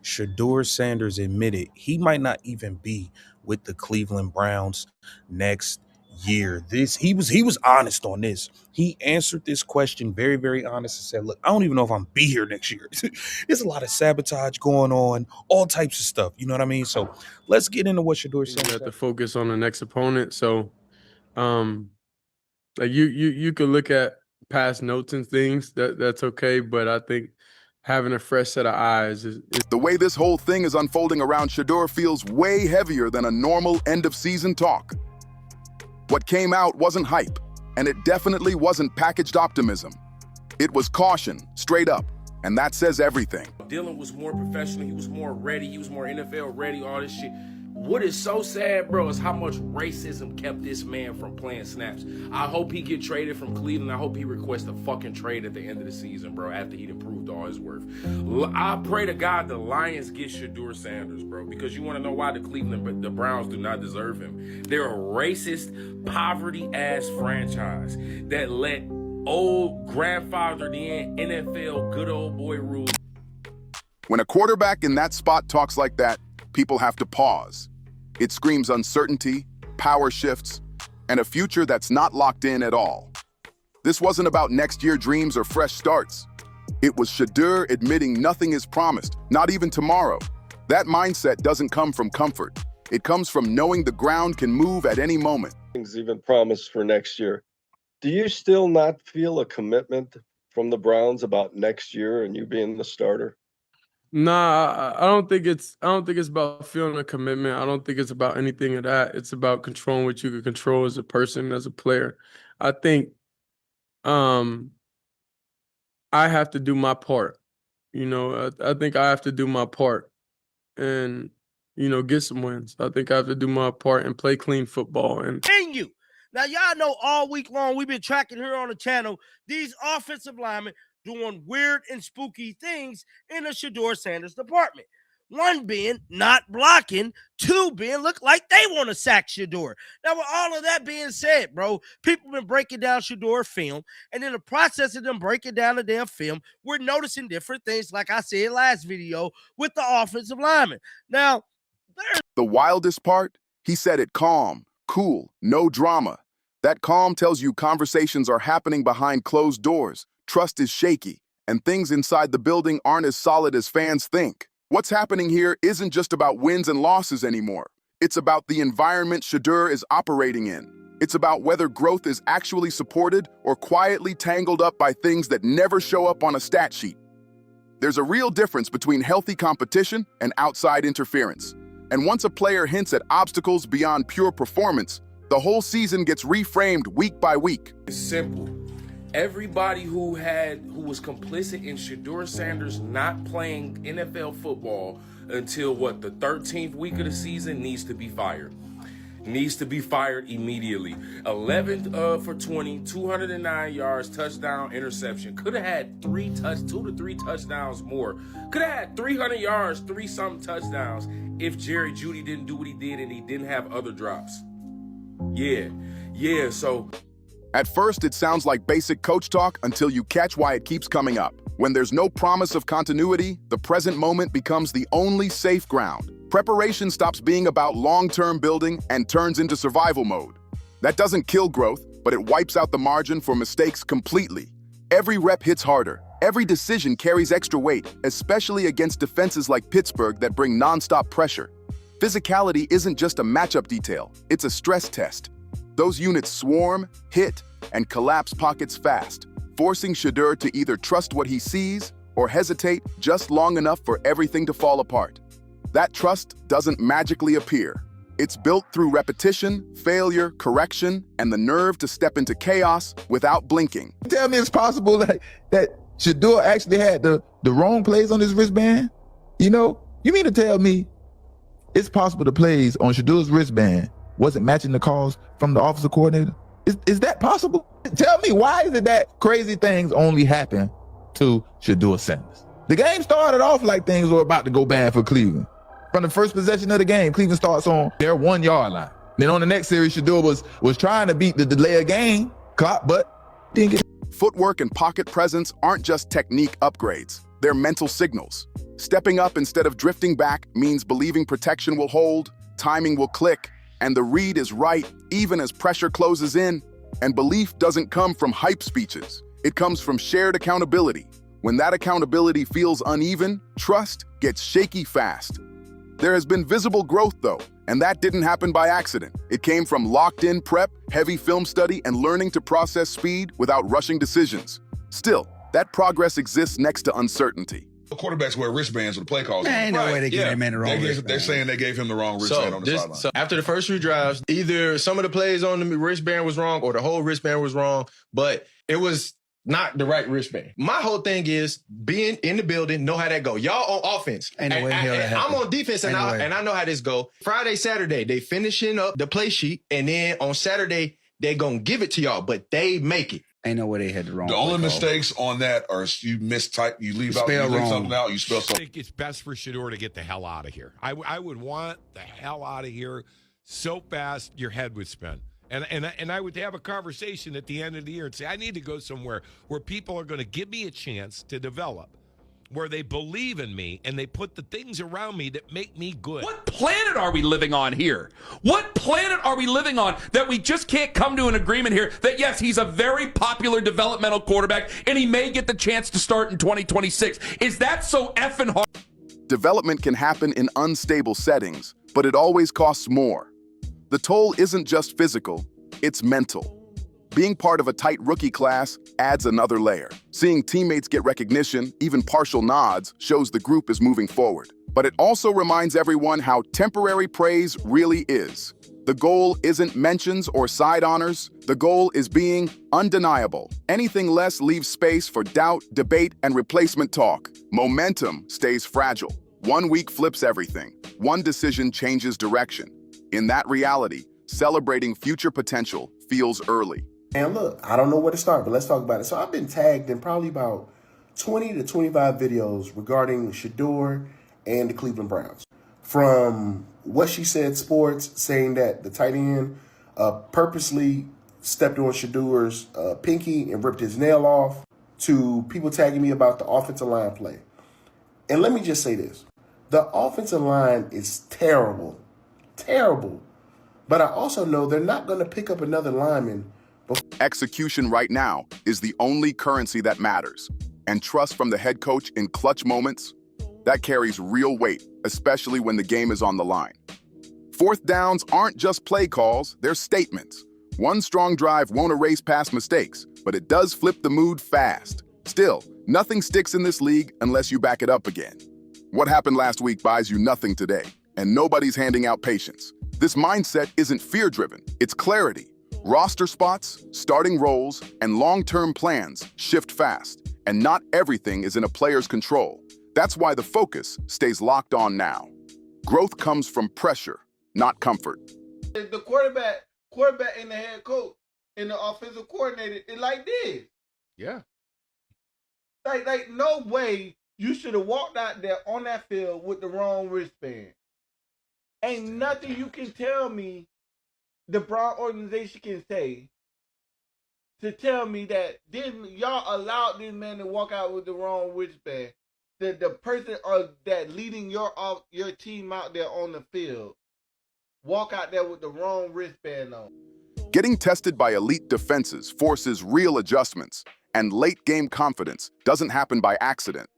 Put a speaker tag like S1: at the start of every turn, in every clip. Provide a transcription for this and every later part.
S1: Shedeur Sanders admitted he might not even be with the Cleveland Browns next year. He was honest on this. He answered this question very, very honest and said, look, I don't even know if I'm be here next year. There's a lot of sabotage going on, all types of stuff. You know what I mean? So let's get into what Shedeur
S2: You
S1: Sanders
S2: have to focus on the next opponent. So like you could look at past notes and things, that's okay, but I think having a fresh set of eyes is
S3: The way this whole thing is unfolding around Shadur feels way heavier than a normal end-of-season talk. What came out wasn't hype, and it definitely wasn't packaged optimism. It was caution, straight up, and that says everything.
S4: Dylan was more professional, he was more ready, he was more NFL ready, all this shit. What is so sad, bro, is how much racism kept this man from playing snaps. I hope he get traded from Cleveland. I hope he requests a fucking trade at the end of the season, bro, after he'd improved all his worth. I pray to God the Lions get Shedeur Sanders, bro, because you want to know why the Browns do not deserve him. They're a racist, poverty-ass franchise that let old grandfathered in NFL good old boy rules.
S3: When a quarterback in that spot talks like that, people have to pause. It screams uncertainty, power shifts, and a future that's not locked in at all. This wasn't about next year dreams or fresh starts. It was Shadur admitting nothing is promised, not even tomorrow. That mindset doesn't come from comfort. It comes from knowing the ground can move at any moment.
S5: Things even promised for next year. Do you still not feel a commitment from the Browns about next year and you being the starter?
S2: Nah, I don't think it's about feeling a commitment. I don't think it's about anything of that. It's about controlling what you can control as a person, as a player. I think I have to do my part. You know, I think I have to do my part and, you know, get some wins. I think I have to do my part and play clean football. And
S6: Continue. Now, y'all know all week long we've been tracking here on the channel these offensive linemen doing weird and spooky things in the Shedeur Sanders department. One being not blocking, two being look like they want to sack Shadur. Now, with all of that being said, bro, people been breaking down Shedeur film, and in the process of them breaking down the damn film, we're noticing different things, like I said last video, with the offensive linemen. Now,
S3: The wildest part? He said it calm, cool, no drama. That calm tells you conversations are happening behind closed doors. Trust is shaky, and things inside the building aren't as solid as fans think. What's happening here isn't just about wins and losses anymore. It's about the environment Shadur is operating in. It's about whether growth is actually supported or quietly tangled up by things that never show up on a stat sheet. There's a real difference between healthy competition and outside interference. And once a player hints at obstacles beyond pure performance, the whole season gets reframed week by week.
S4: It's simple. Everybody who was complicit in Shedeur Sanders not playing NFL football until the 13th week of the season needs to be fired. Needs to be fired immediately. 11 for 20, 209 yards, touchdown, interception. Could have had 2 to 3 touchdowns more. Could have had 300 yards, 3-something touchdowns if Jerry Jeudy didn't do what he did and he didn't have other drops. So
S3: At first, it sounds like basic coach talk until you catch why it keeps coming up. When there's no promise of continuity, the present moment becomes the only safe ground. Preparation stops being about long-term building and turns into survival mode. That doesn't kill growth, but it wipes out the margin for mistakes completely. Every rep hits harder. Every decision carries extra weight, especially against defenses like Pittsburgh that bring nonstop pressure. Physicality isn't just a matchup detail, it's a stress test. Those units swarm, hit, and collapse pockets fast, forcing Shadur to either trust what he sees or hesitate just long enough for everything to fall apart. That trust doesn't magically appear. It's built through repetition, failure, correction, and the nerve to step into chaos without blinking.
S7: Tell me it's possible that Shadur actually had the wrong plays on his wristband? You know, you mean to tell me it's possible the plays on Shedur's wristband wasn't matching the calls from the offensive coordinator? Is that possible? Tell me, why is it that crazy things only happen to Shedeur Sanders? The game started off like things were about to go bad for Cleveland. From the first possession of the game, Cleveland starts on their 1 yard line. Then on the next series, Shadur was trying to beat the delay of game clock, but didn't get.
S3: Footwork and pocket presence aren't just technique upgrades, they're mental signals. Stepping up instead of drifting back means believing protection will hold, timing will click, and the read is right even as pressure closes in. And belief doesn't come from hype speeches. It comes from shared accountability. When that accountability feels uneven, trust gets shaky fast. There has been visible growth, though, and that didn't happen by accident. It came from locked-in prep, heavy film study, and learning to process speed without rushing decisions. Still, that progress exists next to uncertainty.
S8: Quarterbacks wear wristbands with play calls.
S9: Man, ain't no way they give that man the wrong wristband.
S8: They're saying they gave him the wrong wristband on the sideline.
S10: So after the first 3 drives, either some of the plays on the wristband was wrong or the whole wristband was wrong, but it was not the right wristband. My whole thing is being in the building, know how that go. Y'all on offense.
S9: Ain't no way hell that
S10: I'm
S9: happened.
S10: on defense, and
S9: Ain't no way.
S10: I know how this go. Friday, Saturday, they finishing up the play sheet, and then on Saturday, they gonna give it to y'all, but they make it.
S9: Ain't no way they had the wrong.
S8: The only
S9: play call.
S8: mistakes on that are you mistype, you leave out,
S9: Spell
S8: you leave
S9: wrong.
S8: something out, you spell
S11: I
S8: something.
S11: think it's best for Shadur to get the hell out of here. I would want the hell out of here so fast your head would spin. And I would have a conversation at the end of the year and say, I need to go somewhere where people are going to give me a chance to develop, where they believe in me and they put the things around me that make me good.
S12: What planet are we living on here? What planet are we living on that we just can't come to an agreement here that, yes, he's a very popular developmental quarterback and he may get the chance to start in 2026? Is that so effing hard?
S3: Development can happen in unstable settings, but it always costs more. The toll isn't just physical, it's mental. Being part of a tight rookie class adds another layer. Seeing teammates get recognition, even partial nods, shows the group is moving forward. But it also reminds everyone how temporary praise really is. The goal isn't mentions or side honors. The goal is being undeniable. Anything less leaves space for doubt, debate, and replacement talk. Momentum stays fragile. 1 week flips everything. One decision changes direction. In that reality, celebrating future potential feels early.
S13: And look, I don't know where to start, but let's talk about it. So I've been tagged in probably about 20 to 25 videos regarding Shadur and the Cleveland Browns. From What She Said Sports saying that the tight end purposely stepped on Shedur's pinky and ripped his nail off, to people tagging me about the offensive line play. And let me just say this. The offensive line is terrible. Terrible. But I also know they're not going to pick up another lineman.
S3: Execution right now is the only currency that matters. And trust from the head coach in clutch moments, that carries real weight, especially when the game is on the line. Fourth downs aren't just play calls, they're statements. One strong drive won't erase past mistakes, but it does flip the mood fast. Still, nothing sticks in this league unless you back it up again. What happened last week buys you nothing today, and nobody's handing out patience. This mindset isn't fear-driven, it's clarity. Roster spots, starting roles, and long-term plans shift fast, and not everything is in a player's control. That's why the focus stays locked on now. Growth comes from pressure, not comfort.
S14: The quarterback and the head coach and the offensive coordinator is like this.
S10: Yeah.
S14: Like no way you should have walked out there on that field with the wrong wristband. Ain't nothing you can tell me the Brown organization can say to tell me that y'all allowed this man to walk out with the wrong wristband. The person that leading your team out there on the field walk out there with the wrong wristband on.
S3: Getting tested by elite defenses forces real adjustments, and late-game confidence doesn't happen by accident.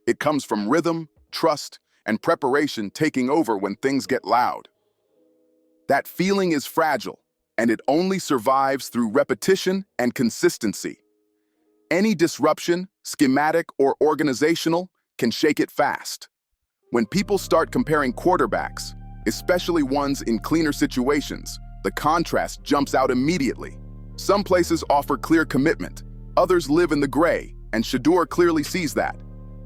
S3: It comes from rhythm, trust, and preparation taking over when things get loud. That feeling is fragile, and it only survives through repetition and consistency. Any disruption, schematic or organizational, can shake it fast. When people start comparing quarterbacks, especially ones in cleaner situations, the contrast jumps out immediately. Some places offer clear commitment, others live in the gray, and Shadur clearly sees that.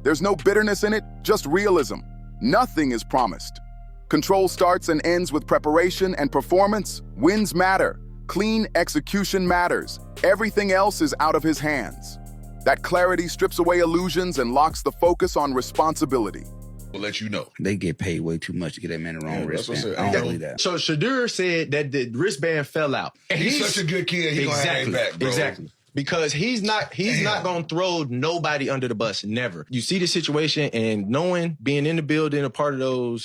S3: There's no bitterness in it, just realism. Nothing is promised. Control starts and ends with preparation and performance. Wins matter. Clean execution matters. Everything else is out of his hands. That clarity strips away illusions and locks the focus on responsibility.
S8: We'll let you know.
S9: They get paid way too much to get that man the wrong wristband.
S8: what I said.
S9: I don't believe that.
S10: So Shadur said that the wristband fell out. And
S8: He's such a good kid, he's going to have it back, bro.
S10: Exactly. because he's not going to throw nobody under the bus. Never. You see the situation and being in the building, a part of those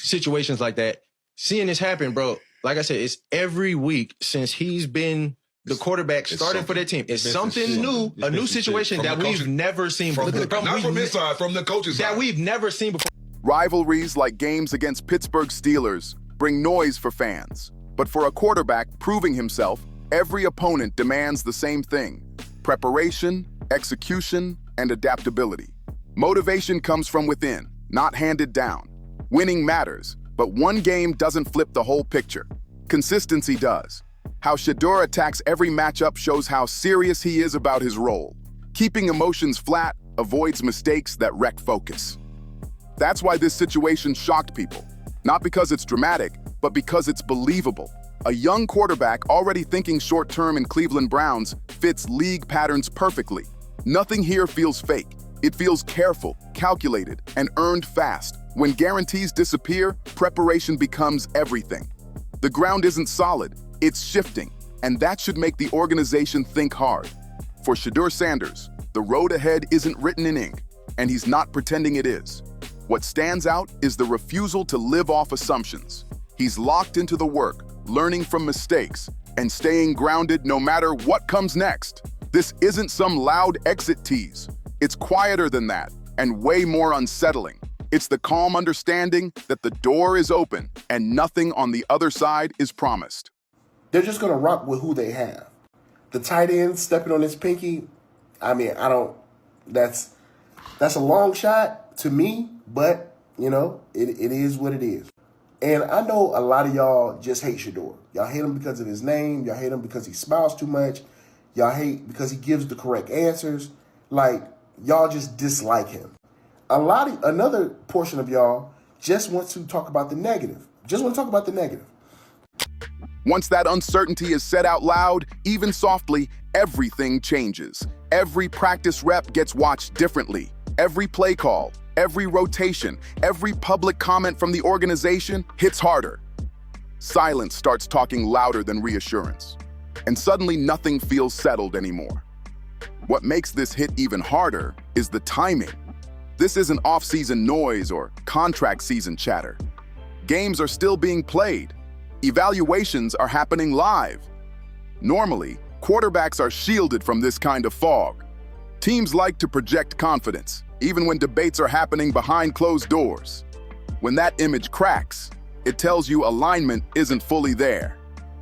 S10: situations like that, seeing this happen, bro. Like I said, it's every week since he's been the quarterback starting for that team. It's something new, a new situation that we've never seen before.
S8: Not from his side, from the coach's side.
S10: That we've never seen before.
S3: Rivalries like games against Pittsburgh Steelers bring noise for fans. But for a quarterback proving himself, every opponent demands the same thing: preparation, execution, and adaptability. Motivation comes from within, not handed down. Winning matters, but one game doesn't flip the whole picture. Consistency does. How Shadur attacks every matchup shows how serious he is about his role. Keeping emotions flat avoids mistakes that wreck focus. That's why this situation shocked people. Not because it's dramatic, but because it's believable. A young quarterback already thinking short-term in Cleveland Browns fits league patterns perfectly. Nothing here feels fake. It feels careful, calculated, and earned fast. When guarantees disappear, preparation becomes everything. The ground isn't solid, it's shifting, and that should make the organization think hard. For Shedeur Sanders, the road ahead isn't written in ink, and he's not pretending it is. What stands out is the refusal to live off assumptions. He's locked into the work, learning from mistakes, and staying grounded no matter what comes next. This isn't some loud exit tease. It's quieter than that, and way more unsettling. It's the calm understanding that the door is open and nothing on the other side is promised.
S13: They're just going to rock with who they have. The tight end stepping on his pinky, that's a long shot to me, but, it is what it is. And I know a lot of y'all just hate Shadur. Y'all hate him because of his name. Y'all hate him because he smiles too much. Y'all hate because he gives the correct answers. Y'all just dislike him. Another portion of y'all just wants to talk about the negative.
S3: Once that uncertainty is said out loud, even softly, everything changes. Every practice rep gets watched differently. Every play call, every rotation, every public comment from the organization hits harder. Silence starts talking louder than reassurance. And suddenly nothing feels settled anymore. What makes this hit even harder is the timing. This isn't off-season noise or contract season chatter. Games are still being played. Evaluations are happening live. Normally, quarterbacks are shielded from this kind of fog. Teams like to project confidence, even when debates are happening behind closed doors. When that image cracks, it tells you alignment isn't fully there.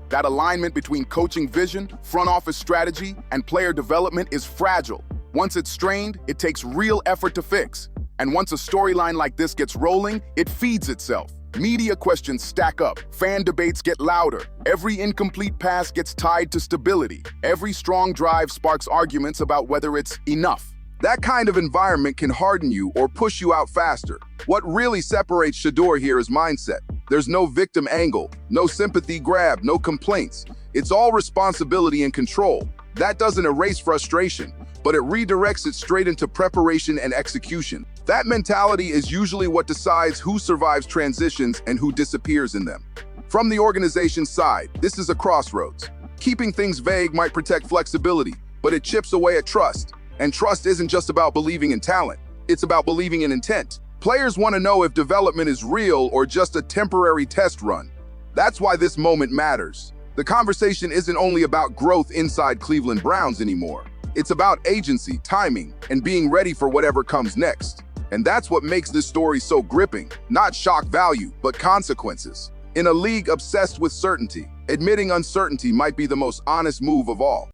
S3: That alignment between coaching vision, front office strategy, and player development is fragile. Once it's strained, it takes real effort to fix. And once a storyline like this gets rolling, it feeds itself. Media questions stack up, fan debates get louder, every incomplete pass gets tied to stability, every strong drive sparks arguments about whether it's enough. That kind of environment can harden you or push you out faster. What really separates Shadur here is mindset. There's no victim angle, no sympathy grab, no complaints. It's all responsibility and control. That doesn't erase frustration, but it redirects it straight into preparation and execution. That mentality is usually what decides who survives transitions and who disappears in them. From the organization's side, this is a crossroads. Keeping things vague might protect flexibility, but it chips away at trust. And trust isn't just about believing in talent, it's about believing in intent. Players want to know if development is real or just a temporary test run. That's why this moment matters. The conversation isn't only about growth inside Cleveland Browns anymore. It's about agency, timing, and being ready for whatever comes next. And that's what makes this story so gripping. Not shock value, but consequences. In a league obsessed with certainty, admitting uncertainty might be the most honest move of all.